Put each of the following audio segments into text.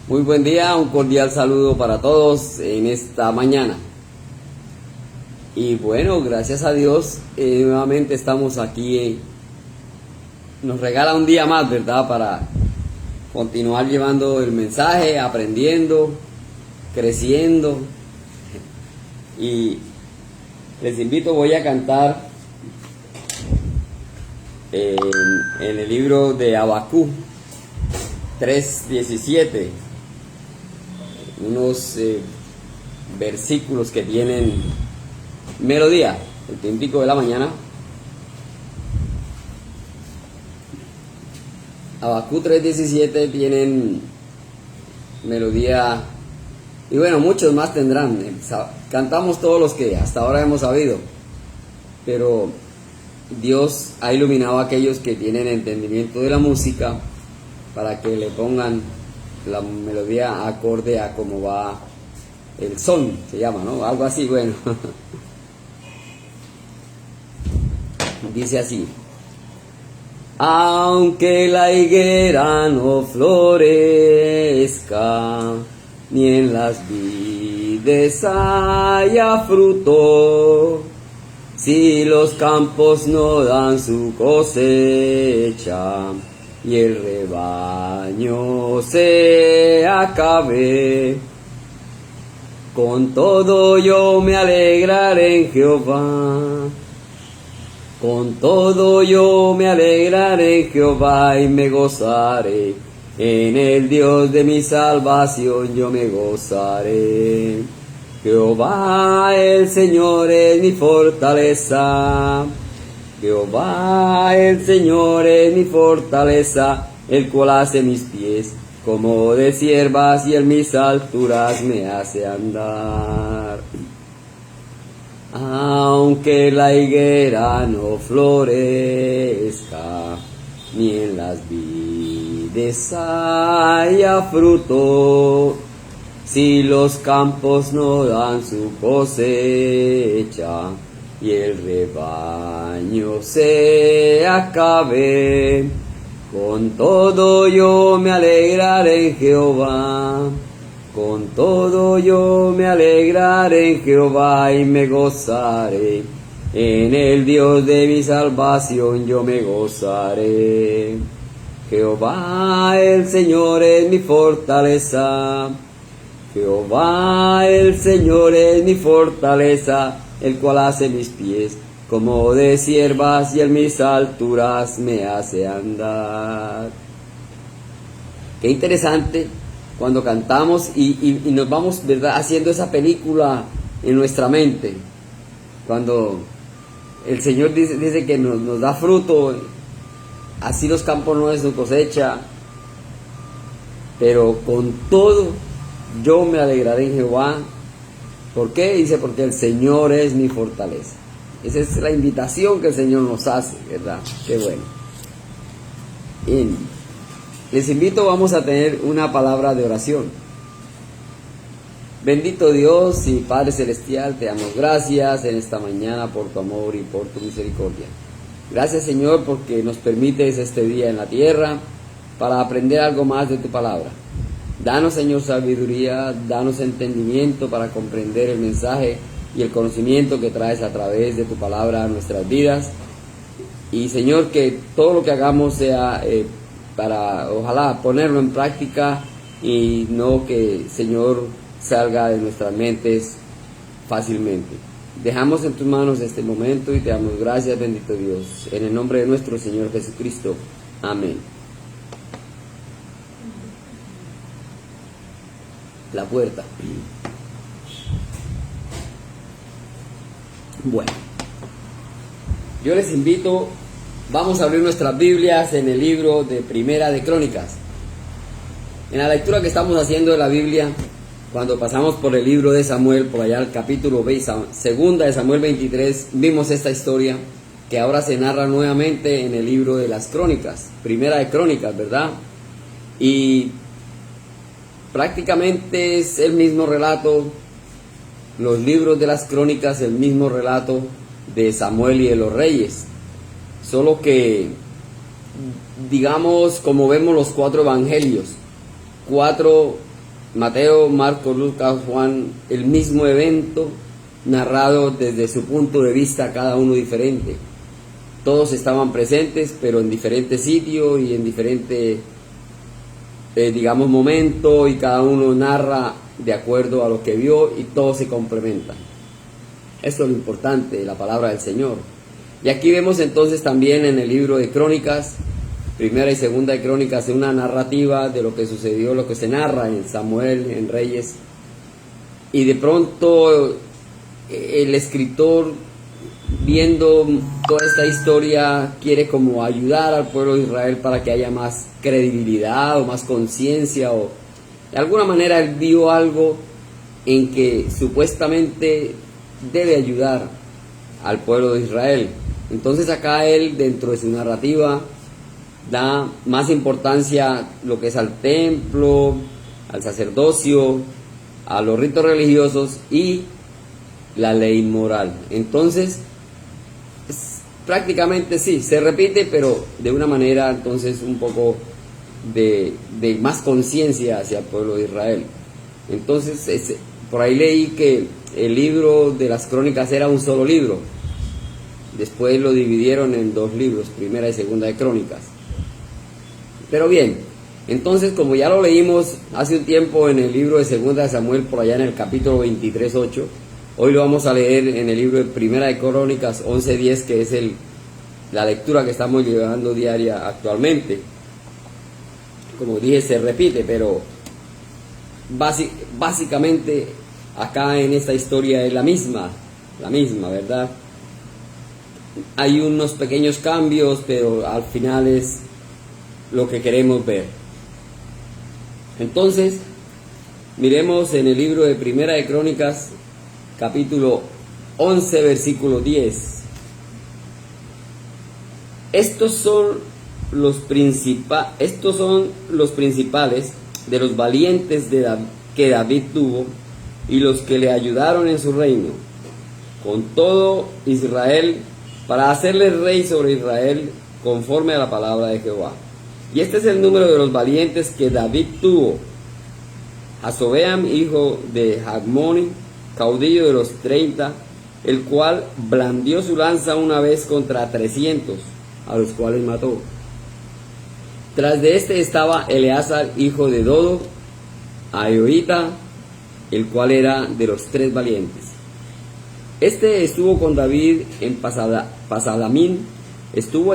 Muy buen día, un cordial saludo para todos en esta mañana. Y bueno, gracias a Dios, nuevamente estamos aquí. Nos regala un día más, ¿verdad? Para continuar llevando el mensaje, aprendiendo, creciendo. Y les invito, voy a cantar en el libro de Habacuc 3:17. Unos versículos que tienen melodía, el tiempo de la mañana. Habacuc 3:17 tienen melodía, y bueno, muchos más tendrán. Cantamos todos los que hasta ahora hemos sabido, pero Dios ha iluminado a aquellos que tienen entendimiento de la música para que le pongan la melodía acorde a cómo va el son, se llama, ¿no? Algo así, bueno. Dice así: aunque la higuera no florezca, ni en las vides haya fruto, si los campos no dan su cosecha, y el rebaño se acabe, con todo yo me alegraré en Jehová. Con todo yo me alegraré en Jehová y me gozaré. En el Dios de mi salvación yo me gozaré. Jehová el Señor es mi fortaleza. Jehová el Señor es mi fortaleza, el cual hace mis pies como de ciervas y en mis alturas me hace andar. Aunque la higuera no florezca, ni en las vides haya fruto, si los campos no dan su cosecha, y el rebaño se acabe, con todo yo me alegraré en Jehová. Con todo yo me alegraré en Jehová y me gozaré. En el Dios de mi salvación yo me gozaré. Jehová el Señor es mi fortaleza. Jehová el Señor es mi fortaleza, el cual hace mis pies como de ciervas y en mis alturas me hace andar. Qué interesante cuando cantamos y nos vamos, ¿verdad?, haciendo esa película en nuestra mente. Cuando el Señor dice que nos da fruto, así los campos no es su cosecha, pero con todo yo me alegraré en Jehová. ¿Por qué? Dice, porque el Señor es mi fortaleza. Esa es la invitación que el Señor nos hace, ¿verdad? Qué bueno. Bien. Les invito, vamos a tener una palabra de oración. Bendito Dios y Padre Celestial, te damos gracias en esta mañana por tu amor y por tu misericordia. Gracias, Señor, porque nos permites este día en la tierra para aprender algo más de tu palabra. Danos, Señor, sabiduría, danos entendimiento para comprender el mensaje y el conocimiento que traes a través de tu palabra a nuestras vidas. Y, Señor, que todo lo que hagamos sea para, ojalá, ponerlo en práctica y no que, Señor, salga de nuestras mentes fácilmente. Dejamos en tus manos este momento y te damos gracias, bendito Dios, en el nombre de nuestro Señor Jesucristo. Amén. La puerta. Bueno, yo les invito, vamos a abrir nuestras Biblias en el libro de Primera de Crónicas. En la lectura que estamos haciendo de la Biblia, cuando pasamos por el libro de Samuel, por allá al capítulo 20, segunda de Samuel 23, vimos esta historia que ahora se narra nuevamente en el libro de las Crónicas, Primera de Crónicas, ¿verdad? Y prácticamente es el mismo relato, los libros de las Crónicas, el mismo relato de Samuel y de los reyes, solo que, digamos, como vemos los 4 evangelios, 4 Mateo, Marcos, Lucas, Juan, el mismo evento narrado desde su punto de vista, cada uno diferente. Todos estaban presentes, pero en diferentes sitios y en diferentes, digamos, momentos, y cada uno narra de acuerdo a lo que vio y todos se complementan. Esto es lo importante de la palabra del Señor. Y aquí vemos entonces también en el libro de Crónicas, primera y segunda de Crónicas, una narrativa de lo que sucedió, lo que se narra en Samuel, en Reyes. Y de pronto el escritor, viendo toda esta historia, quiere como ayudar al pueblo de Israel para que haya más credibilidad o más conciencia, o de alguna manera él vio algo en que supuestamente debe ayudar al pueblo de Israel. Entonces acá él, dentro de su narrativa, da más importancia lo que es al templo, al sacerdocio, a los ritos religiosos y la ley moral. Entonces prácticamente sí, se repite, pero de una manera entonces un poco de más conciencia hacia el pueblo de Israel. Entonces por ahí leí que el libro de las Crónicas era un solo libro. Después lo dividieron en dos libros, primera y segunda de Crónicas. Pero bien, entonces, como ya lo leímos hace un tiempo en el libro de segunda de Samuel, por allá en el capítulo 23:8, hoy lo vamos a leer en el libro de primera de Crónicas 11:10, que es la lectura que estamos llevando diaria actualmente. Como dije, se repite, pero básicamente acá en esta historia es la misma, ¿verdad? Hay unos pequeños cambios, pero al final es lo que queremos ver. Entonces, miremos en el libro de primera de Crónicas, capítulo 11, versículo 10. Estos son los principales de los valientes que David tuvo y los que le ayudaron en su reino, con todo Israel, para hacerle rey sobre Israel conforme a la palabra de Jehová. Y este es el número de los valientes que David tuvo: Asobeam, hijo de Jagmoni, caudillo de los 30, el cual blandió su lanza una vez contra 300, a los cuales mató. Tras de este estaba Eleazar, hijo de Dodo, Aioita, el cual era de los 3 valientes. Este estuvo con David en Pasalamín, estando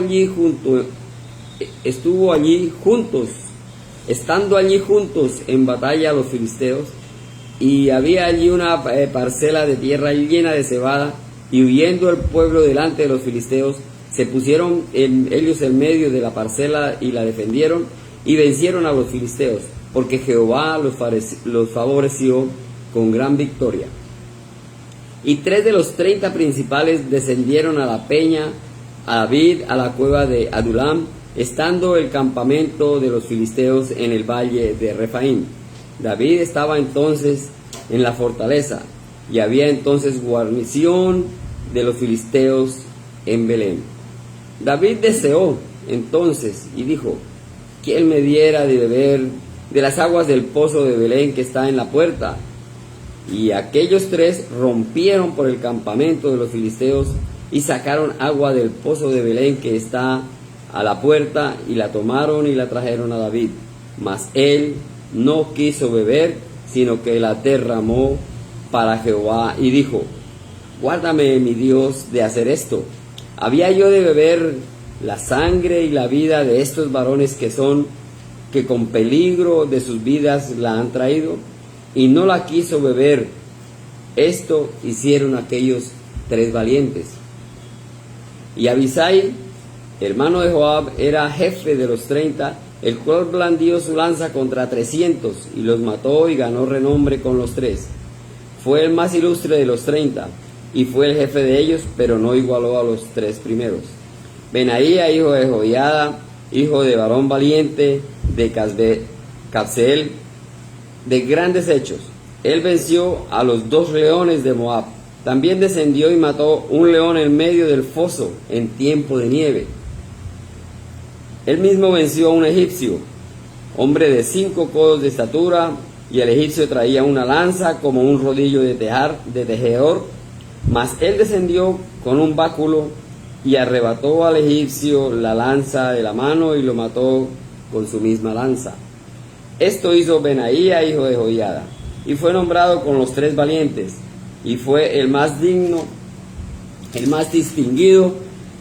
allí juntos en batalla a los filisteos, y había allí una parcela de tierra llena de cebada, y huyendo el pueblo delante de los filisteos, se pusieron ellos en medio de la parcela y la defendieron, y vencieron a los filisteos, porque Jehová los favoreció con gran victoria. Y 3 de los 30 principales descendieron a la peña, a David, a la cueva de Adulam, estando el campamento de los filisteos en el valle de Refaim. David estaba entonces en la fortaleza, y había entonces guarnición de los filisteos en Belén. David deseó entonces y dijo: ¿quién me diera de beber de las aguas del pozo de Belén que está en la puerta? Y aquellos 3 rompieron por el campamento de los filisteos y sacaron agua del pozo de Belén que está a la puerta, y la tomaron y la trajeron a David. Mas él no quiso beber, sino que la derramó para Jehová, y dijo: guárdame, mi Dios, de hacer esto. ¿Había yo de beber la sangre y la vida de estos varones que con peligro de sus vidas la han traído? Y no la quiso beber. Esto hicieron aquellos 3 valientes. Y Abisai, hermano de Joab, era jefe de los 30, el cual blandió su lanza contra 300, y los mató y ganó renombre con los 3. Fue el más ilustre de los 30, y fue el jefe de ellos, pero no igualó a los 3 primeros. Benaía, hijo de Joiada, hijo de varón valiente, de Cabseel, de grandes hechos. Él venció a los 2 leones de Moab. También descendió y mató un león en medio del foso en tiempo de nieve. Él mismo venció a un egipcio, hombre de 5 codos de estatura, y el egipcio traía una lanza como un rodillo de tejedor, mas él descendió con un báculo y arrebató al egipcio la lanza de la mano y lo mató con su misma lanza. Esto hizo Benaía, hijo de Joiada, y fue nombrado con los 3 valientes, y fue el más digno, el más distinguido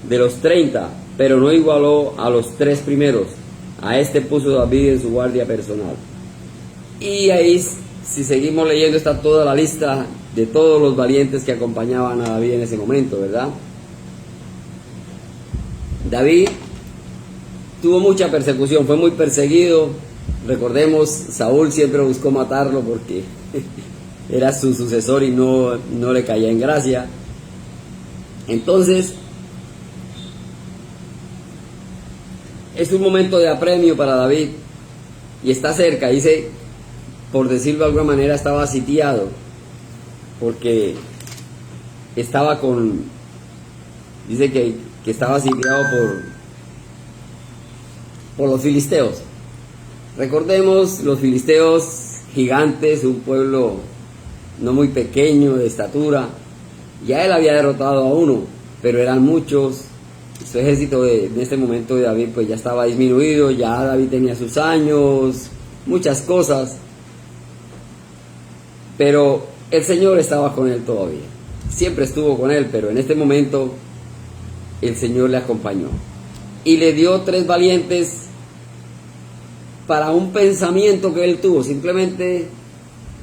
de los 30, pero no igualó a los 3 primeros. A este puso David en su guardia personal. Y ahí, si seguimos leyendo, está toda la lista de todos los valientes que acompañaban a David en ese momento, ¿verdad? David tuvo mucha persecución, fue muy perseguido. Recordemos, Saúl siempre buscó matarlo porque era su sucesor y no le caía en gracia. Entonces, es un momento de apremio para David y está cerca, dice, por decirlo de alguna manera, estaba sitiado porque estaba dice que estaba sitiado por los filisteos. Recordemos, los filisteos gigantes, un pueblo no muy pequeño de estatura. Ya él había derrotado a uno, pero eran muchos. Su ejército en este momento de David pues ya estaba disminuido, ya David tenía sus años, muchas cosas. Pero el Señor estaba con él todavía. Siempre estuvo con él, pero en este momento el Señor le acompañó. Y le dio 3 valientes para un pensamiento que él tuvo. Simplemente,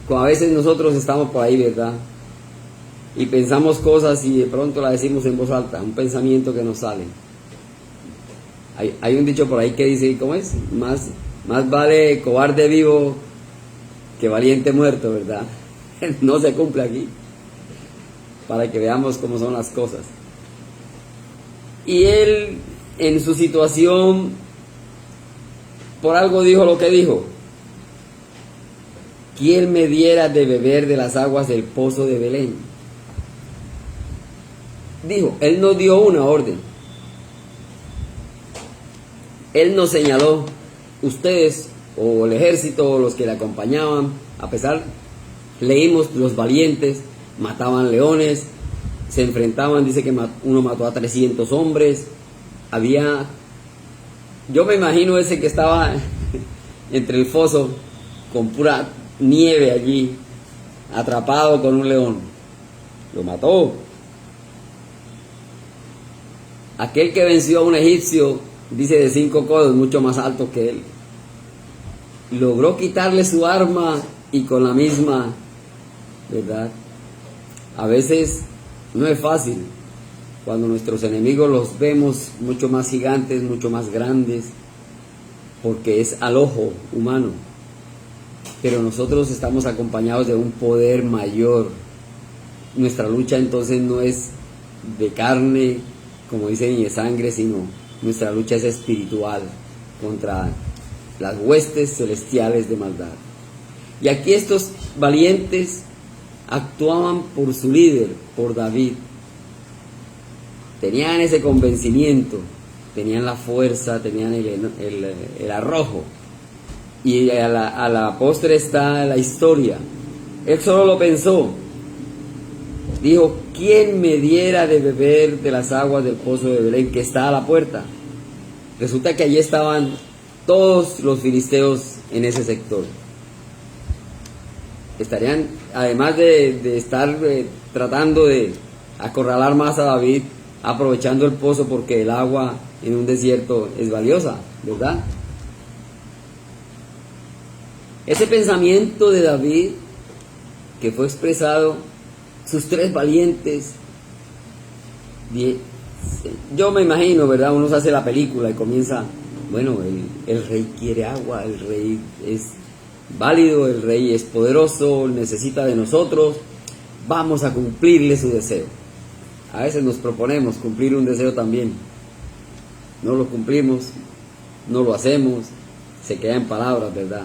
como a veces nosotros estamos por ahí, ¿verdad? Y pensamos cosas y de pronto las decimos en voz alta, un pensamiento que nos sale. Hay un dicho por ahí que dice, ¿cómo es? Más vale cobarde vivo que valiente muerto, ¿verdad? No se cumple aquí, para que veamos cómo son las cosas. Y él, en su situación, por algo dijo lo que dijo. ¿Quién me diera de beber de las aguas del pozo de Belén? Dijo, él no dio una orden. Él nos señaló, ustedes o el ejército o los que le acompañaban, a pesar, leímos, los valientes mataban leones, se enfrentaban, dice que uno mató a 300 hombres, yo me imagino ese que estaba entre el foso con pura nieve allí, atrapado con un león, lo mató. Aquel que venció a un egipcio, dice de 5 codos, mucho más alto que él, logró quitarle su arma y con la misma, ¿verdad? A veces no es fácil cuando nuestros enemigos los vemos mucho más gigantes, mucho más grandes, porque es al ojo humano. Pero nosotros estamos acompañados de un poder mayor. Nuestra lucha entonces no es de carne, como dicen, ni de sangre, sino nuestra lucha es espiritual contra las huestes celestiales de maldad. Y aquí estos valientes actuaban por su líder, por David. Tenían ese convencimiento, tenían la fuerza, tenían el arrojo. Y a la postre está la historia. Él solo lo pensó. Dijo, ¿quién me diera de beber de las aguas del pozo de Belén que está a la puerta? Resulta que allí estaban todos los filisteos en ese sector. Estarían, además de estar tratando de acorralar más a David, aprovechando el pozo, porque el agua en un desierto es valiosa, ¿verdad? Ese pensamiento de David, que fue expresado, sus 3 valientes, yo me imagino, ¿verdad? Uno se hace la película y comienza, bueno, el rey quiere agua, el rey es válido, el rey es poderoso, necesita de nosotros, vamos a cumplirle su deseo. A veces nos proponemos cumplir un deseo también, no lo cumplimos, no lo hacemos, se queda en palabras, ¿verdad?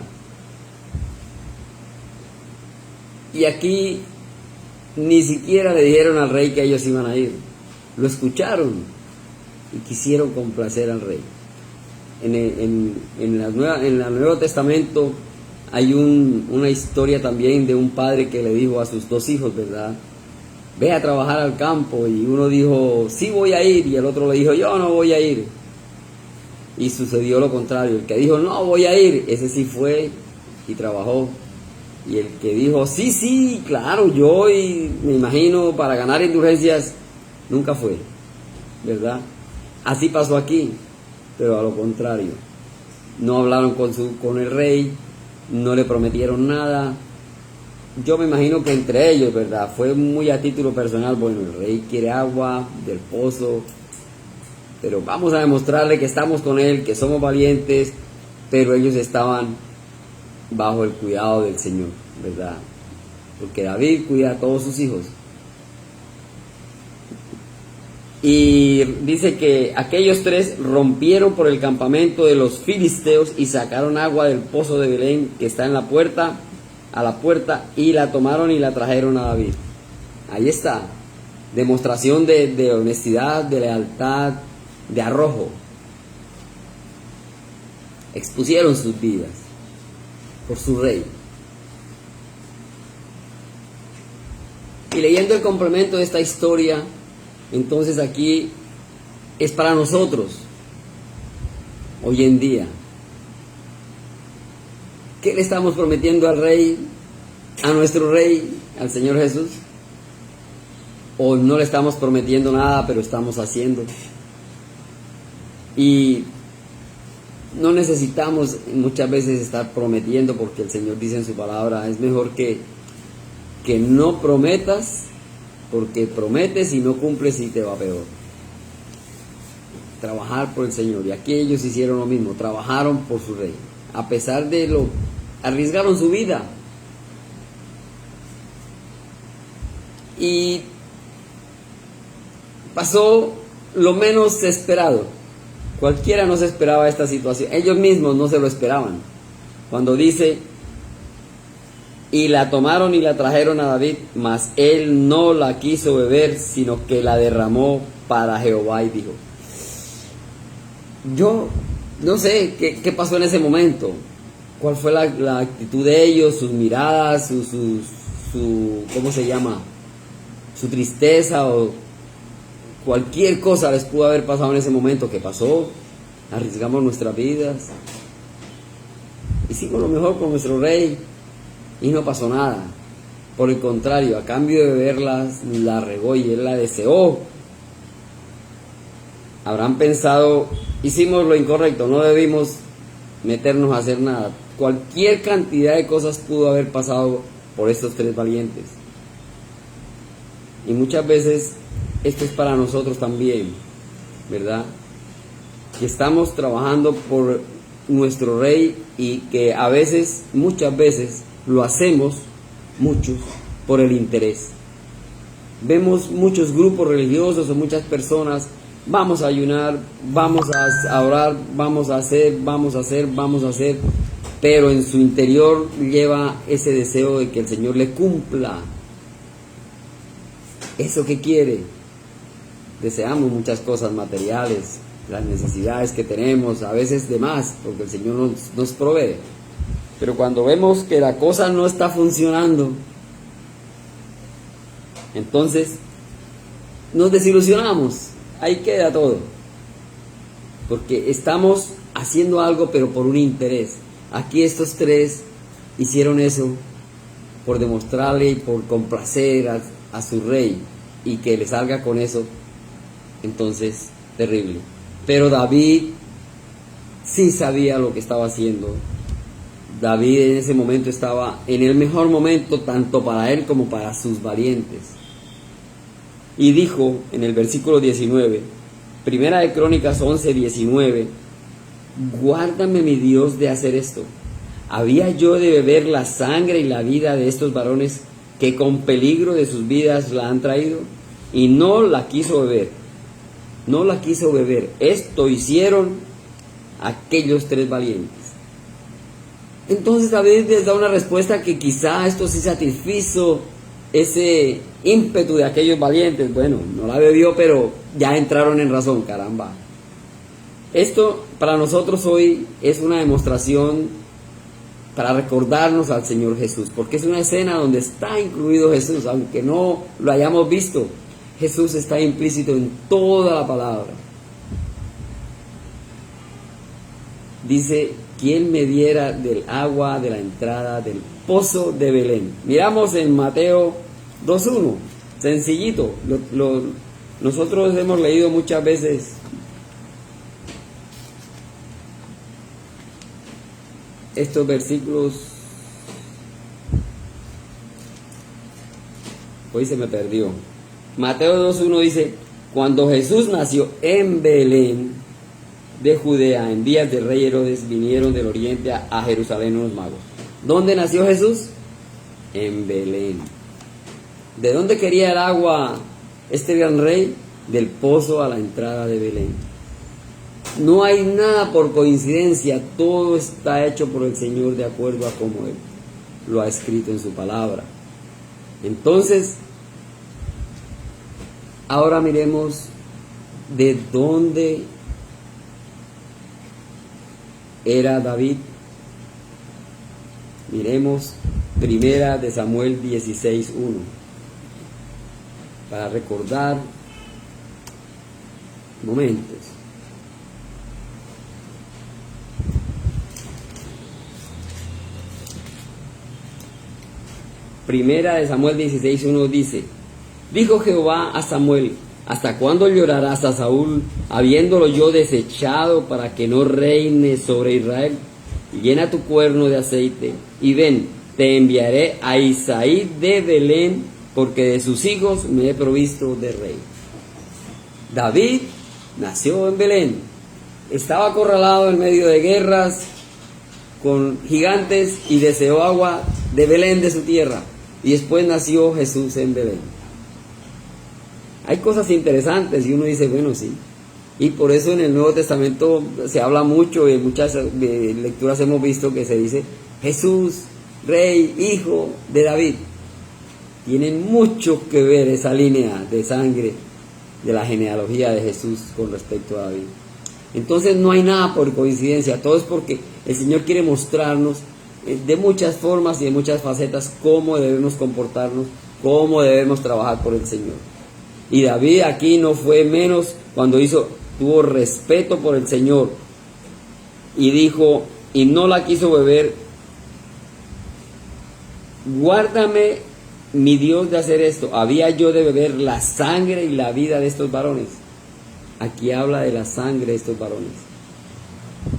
Y aquí ni siquiera le dijeron al rey que ellos iban a ir, lo escucharon y quisieron complacer al rey. En el Nuevo Testamento Hay una historia también de un padre que le dijo a sus dos hijos, ¿verdad? Ve a trabajar al campo, y uno dijo, sí voy a ir, y el otro le dijo, yo no voy a ir. Y sucedió lo contrario, el que dijo, no voy a ir, ese sí fue y trabajó. Y el que dijo, sí, sí, claro, yo y me imagino para ganar indulgencias, nunca fue, ¿verdad? Así pasó aquí, pero a lo contrario. No hablaron con el rey, no le prometieron nada. Yo me imagino que entre ellos, ¿verdad? Fue muy a título personal, bueno, el rey quiere agua del pozo, pero vamos a demostrarle que estamos con él, que somos valientes, pero ellos estaban bajo el cuidado del Señor, ¿verdad? Porque David cuida a todos sus hijos. Y dice que aquellos tres rompieron por el campamento de los filisteos y sacaron agua del pozo de Belén que está en la puerta, a la puerta, y la tomaron y la trajeron a David. Ahí está, demostración de honestidad, de lealtad, de arrojo. Expusieron sus vidas por su rey. Y leyendo el complemento de esta historia, entonces aquí es para nosotros, hoy en día. ¿Qué le estamos prometiendo al rey, a nuestro rey, al Señor Jesús? ¿O no le estamos prometiendo nada, pero estamos haciendo? Y no necesitamos muchas veces estar prometiendo, porque el Señor dice en su palabra, es mejor que no prometas, porque prometes y no cumples y te va peor. Trabajar por el Señor. Y aquí ellos hicieron lo mismo, trabajaron por su rey. A pesar de lo, arriesgaron su vida. Y pasó lo menos esperado. Cualquiera no se esperaba esta situación. Ellos mismos no se lo esperaban. Cuando dice, y la tomaron y la trajeron a David, mas él no la quiso beber, sino que la derramó para Jehová, y dijo. Yo no sé qué pasó en ese momento, cuál fue la actitud de ellos, sus miradas, su ¿cómo se llama? Su tristeza, o cualquier cosa les pudo haber pasado en ese momento. ¿Qué pasó? Arriesgamos nuestras vidas, hicimos lo mejor con nuestro rey y no pasó nada. Por el contrario, a cambio de beberlas, la regó y él la deseó. Habrán pensado, hicimos lo incorrecto, no debimos meternos a hacer nada. Cualquier cantidad de cosas pudo haber pasado por estos tres valientes. Y muchas veces esto es para nosotros también, ¿verdad? Que estamos trabajando por nuestro rey, y que a veces, muchas veces, lo hacemos, muchos, por el interés. Vemos muchos grupos religiosos o muchas personas, vamos a ayunar, vamos a orar, vamos a hacer, pero en su interior lleva ese deseo de que el Señor le cumpla eso que quiere. Deseamos muchas cosas materiales, las necesidades que tenemos, a veces de más, porque el Señor nos provee. Pero cuando vemos que la cosa no está funcionando, entonces nos desilusionamos. Ahí queda todo. Porque estamos haciendo algo, pero por un interés. Aquí estos tres hicieron eso por demostrarle y por complacer a su rey, y que le salga con eso, entonces, terrible. Pero David sí sabía lo que estaba haciendo. David en ese momento estaba en el mejor momento, tanto para él como para sus valientes. Y dijo en el versículo 19, Primera de Crónicas 11:19, guárdame, mi Dios, de hacer esto. ¿Había yo de beber la sangre y la vida de estos varones que con peligro de sus vidas la han traído? Y no la quiso beber. No la quiso beber. Esto hicieron aquellos tres valientes. Entonces David les da una respuesta que quizá esto sí satisfizo ese ímpetu de aquellos valientes. Bueno, no la bebió, pero ya entraron en razón, caramba. Esto para nosotros hoy es una demostración para recordarnos al Señor Jesús, porque es una escena donde está incluido Jesús, aunque no lo hayamos visto. Jesús está implícito en toda la palabra. Dice, ¿quién me diera del agua de la entrada del pozo de Belén? Miramos en Mateo 2:1, sencillito. Nosotros hemos leído muchas veces estos versículos. Hoy se me perdió. Mateo 2:1 dice, cuando Jesús nació en Belén de Judea, en días del rey Herodes, vinieron del oriente a Jerusalén unos magos. ¿Dónde nació Jesús? En Belén. ¿De dónde quería el agua este gran rey? Del pozo a la entrada de Belén. No hay nada por coincidencia, todo está hecho por el Señor de acuerdo a como Él lo ha escrito en su palabra. Entonces, ahora miremos de dónde era David. Miremos Primera de Samuel 16:1 para recordar momentos. Primera de Samuel 16:1 dice, dijo Jehová a Samuel, ¿hasta cuándo llorarás a Saúl, habiéndolo yo desechado para que no reine sobre Israel? Llena tu cuerno de aceite, y ven, te enviaré a Isaí de Belén, porque de sus hijos me he provisto de rey. David nació en Belén, estaba acorralado en medio de guerras con gigantes y deseó agua de Belén, de su tierra, y después nació Jesús en Belén. Hay cosas interesantes y uno dice, bueno, sí. Y por eso en el Nuevo Testamento se habla mucho y en muchas lecturas hemos visto que se dice Jesús, Rey, Hijo de David. Tienen mucho que ver esa línea de sangre de la genealogía de Jesús con respecto a David. Entonces no hay nada por coincidencia, todo es porque el Señor quiere mostrarnos de muchas formas y de muchas facetas cómo debemos comportarnos, cómo debemos trabajar por el Señor. Y David aquí no fue menos cuando tuvo respeto por el Señor y dijo, y no la quiso beber, guárdame mi Dios de hacer esto, había yo de beber la sangre y la vida de estos varones. Aquí habla de la sangre de estos varones.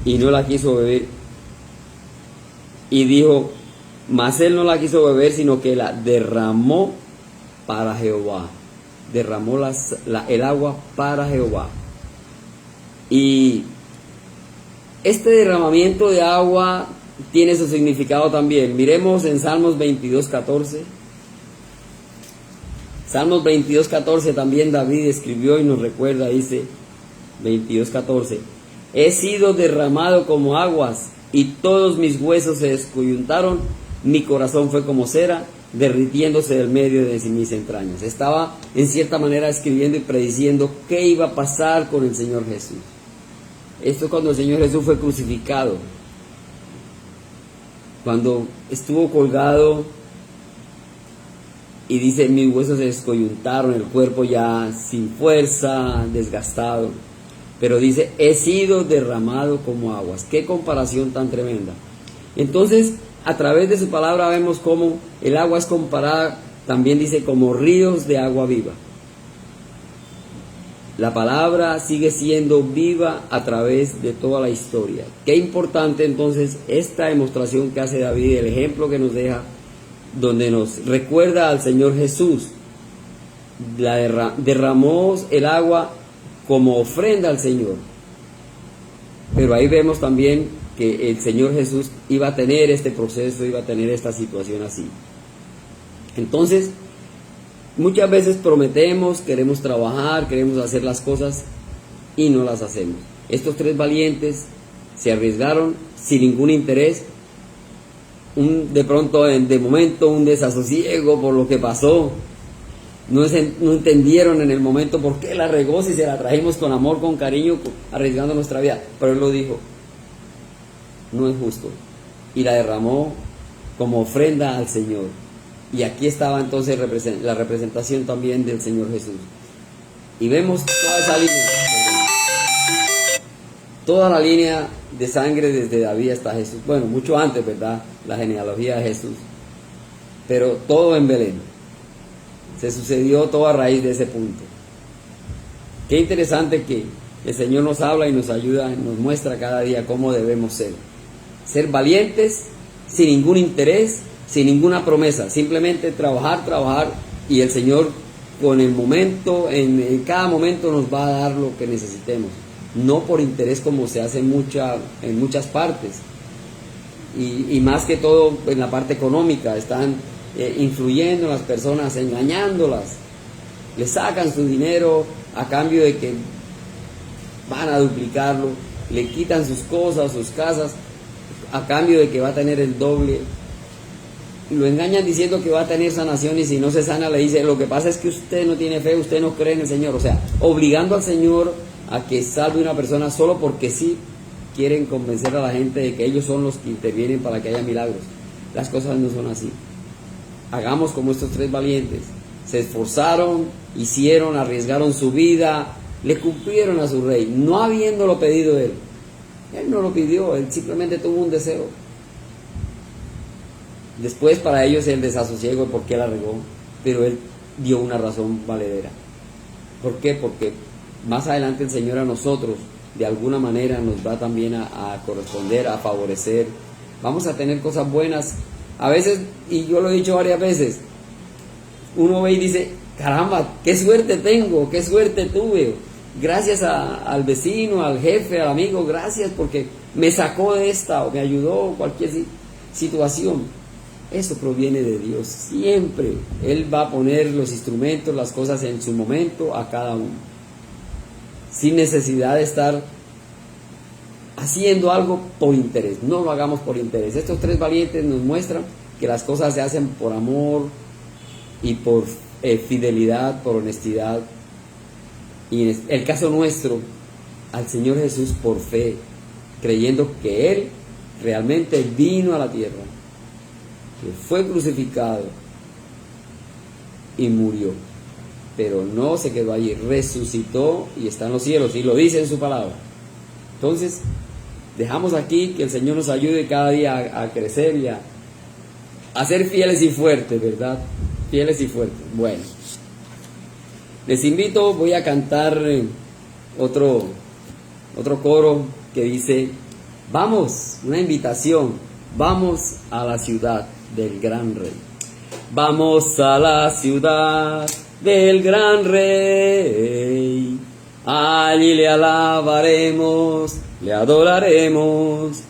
Y no la quiso beber. Y dijo, mas él no la quiso beber, sino que la derramó para Jehová. Derramó el agua para Jehová. Y este derramamiento de agua tiene su significado también. Miremos en Salmos 22:14. Salmos 22:14 también David escribió y nos recuerda, dice 22:14, he sido derramado como aguas y todos mis huesos se descoyuntaron, mi corazón fue como cera, derritiéndose del medio de mis entrañas. Estaba en cierta manera escribiendo y prediciendo qué iba a pasar con el Señor Jesús. Esto es cuando el Señor Jesús fue crucificado, cuando estuvo colgado y dice, mis huesos se descoyuntaron, el cuerpo ya sin fuerza, desgastado. Pero dice, he sido derramado como aguas. Qué comparación tan tremenda. Entonces, a través de su palabra vemos cómo el agua es comparada, también dice, como ríos de agua viva. La palabra sigue siendo viva a través de toda la historia. Qué importante entonces esta demostración que hace David, el ejemplo que nos deja, donde nos recuerda al Señor Jesús. Derramó el agua como ofrenda al Señor. Pero ahí vemos también que el Señor Jesús iba a tener este proceso, iba a tener esta situación así. Entonces, muchas veces prometemos, queremos trabajar, queremos hacer las cosas y no las hacemos. Estos tres valientes se arriesgaron sin ningún interés. De pronto, de momento, un desasosiego por lo que pasó. No entendieron en el momento por qué la regó, si se la trajimos con amor, con cariño, arriesgando nuestra vida. Pero él lo dijo, no es justo. y la derramó como ofrenda al Señor. Y aquí estaba entonces la representación también del Señor Jesús. Y vemos toda esa línea, toda la línea de sangre desde David hasta Jesús. Bueno, mucho antes, ¿verdad? La genealogía de Jesús. Pero todo en Belén. Se sucedió todo a raíz de ese punto. Qué interesante que el Señor nos habla y nos ayuda, nos muestra cada día cómo debemos ser. Ser valientes, sin ningún interés, sin ninguna promesa. Simplemente trabajar, y el Señor con el momento, en cada momento nos va a dar lo que necesitemos. No por interés como se hace en muchas partes. Y más que todo en la parte económica, están influyendo en las personas, engañándolas. Le sacan su dinero a cambio de que van a duplicarlo, le quitan sus cosas, sus casas, a cambio de que va a tener el doble. Lo engañan diciendo que va a tener sanación, y si no se sana le dice, lo que pasa es que usted no tiene fe, usted no cree en el Señor. O sea, obligando al Señor a que salve una persona solo porque sí quieren convencer a la gente de que ellos son los que intervienen para que haya milagros. Las cosas no son así. Hagamos como estos 3 valientes. Se esforzaron, hicieron, arriesgaron su vida, le cumplieron a su rey, no habiéndolo pedido él. Él no lo pidió, él simplemente tuvo un deseo. Después para ellos el desasosiego de por qué la regó, pero él dio una razón valedera. ¿Por qué? Porque más adelante el Señor a nosotros de alguna manera nos va también a corresponder, a favorecer. Vamos a tener cosas buenas. A veces, y yo lo he dicho varias veces, uno ve y dice, caramba, qué suerte tengo, qué suerte tuve. Gracias al vecino, al jefe, al amigo, gracias porque me sacó de esta o me ayudó cualquier situación. Eso proviene de Dios, siempre. Él va a poner los instrumentos, las cosas en su momento a cada uno, sin necesidad de estar haciendo algo por interés. No lo hagamos por interés. Estos 3 valientes nos muestran que las cosas se hacen por amor y por fidelidad, por honestidad. Y en el caso nuestro, al Señor Jesús por fe, creyendo que Él realmente vino a la tierra, que fue crucificado y murió, pero no se quedó allí, resucitó y está en los cielos, y lo dice en su palabra. Entonces, dejamos aquí que el Señor nos ayude cada día a crecer y a ser fieles y fuertes, ¿verdad? Fieles y fuertes. Bueno, les invito, voy a cantar otro coro que dice, vamos, una invitación, vamos a la ciudad del gran rey. Vamos a la ciudad del gran rey, allí le alabaremos, le adoraremos.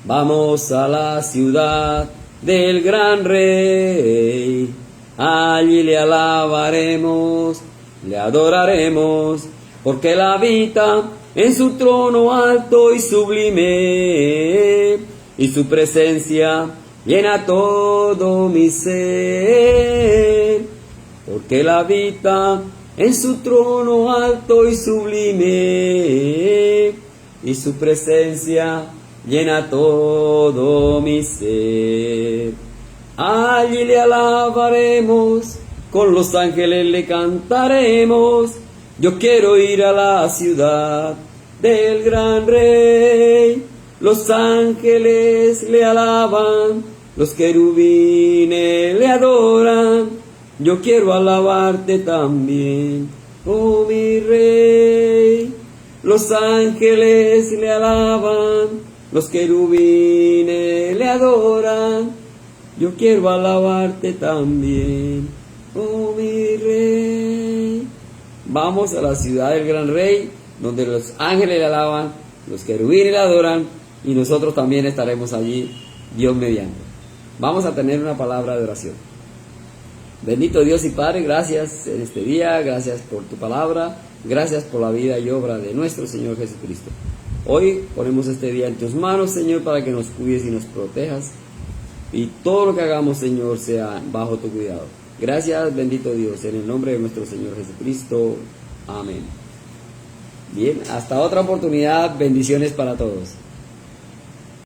Vamos a la ciudad del gran rey, allí le alabaremos, le adoraremos, porque él habita en su trono alto y sublime, y su presencia llena todo mi ser, porque él habita en su trono alto y sublime, y su presencia llena todo mi ser. Allí le alabaremos, con los ángeles le cantaremos. Yo quiero ir a la ciudad del gran rey. Los ángeles le alaban, los querubines le adoran. Yo quiero alabarte también, oh mi rey. Los ángeles le alaban, los querubines le adoran. Yo quiero alabarte también, oh mi rey. Vamos a la ciudad del gran rey, donde los ángeles le alaban, los querubines le adoran, y nosotros también estaremos allí, Dios mediante. Vamos a tener una palabra de oración. Bendito Dios y Padre, gracias en este día, gracias por tu palabra, gracias por la vida y obra de nuestro Señor Jesucristo. Hoy ponemos este día en tus manos, Señor, para que nos cuides y nos protejas, y todo lo que hagamos, Señor, sea bajo tu cuidado. Gracias, bendito Dios, en el nombre de nuestro Señor Jesucristo. Amén. Bien, hasta otra oportunidad, bendiciones para todos.